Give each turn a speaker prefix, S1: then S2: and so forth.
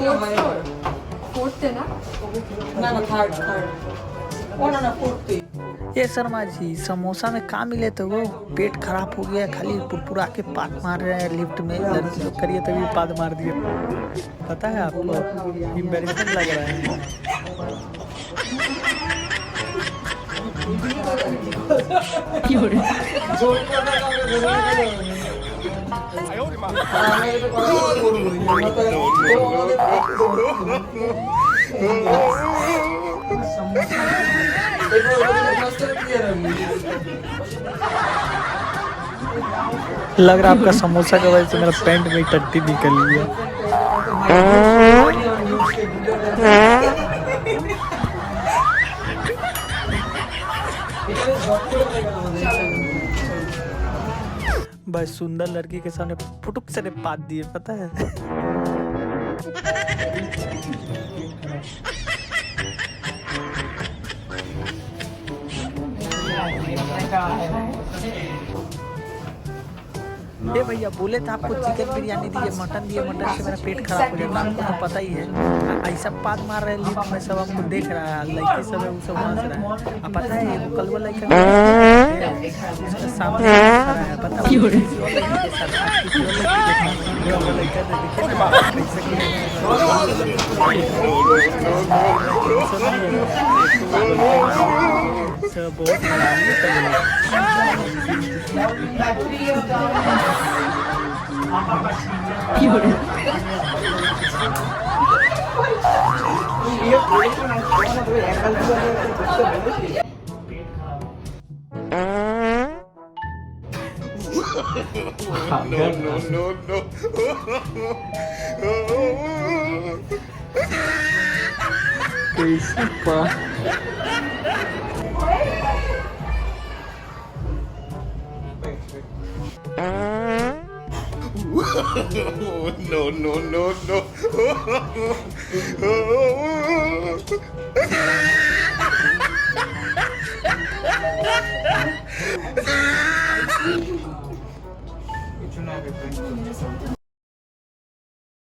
S1: Fourth है ना?
S2: ना ना थर्ड ओ ना ना फोर्थ।
S3: ये शर्मा जी समोसा में कहाँ मिले थे वो? पेट खराब हो गया, खाली पुरपुरा के पात मार रहे हैं लिफ्ट में। लड़की लोग करिए तभी पात मार दिए। पता है आपको, एम्बैरेसिंग लग रहा है। लग रहा है आपका समोसा की वजह से मेरा पैंट में टट्टी निकल गया। बस सुंदर लड़की के सामने फुटुक से पात दिए, पता है। ये भैया बोले थे आपको चिकन बिरयानी दिए, मटन दिए, मटन से मेरा पेट खराब हो जाता है, आपको तो पता ही है। ऐसा पात मार रहे हैं लिफ्ट में, सब आपको देख रहा है, लड़की सब है वो सब हंस रहा है। आप पता है वो कलवा लड़का उसके सामने खड़ा है, पता सब बहुत कैसे पा
S2: no.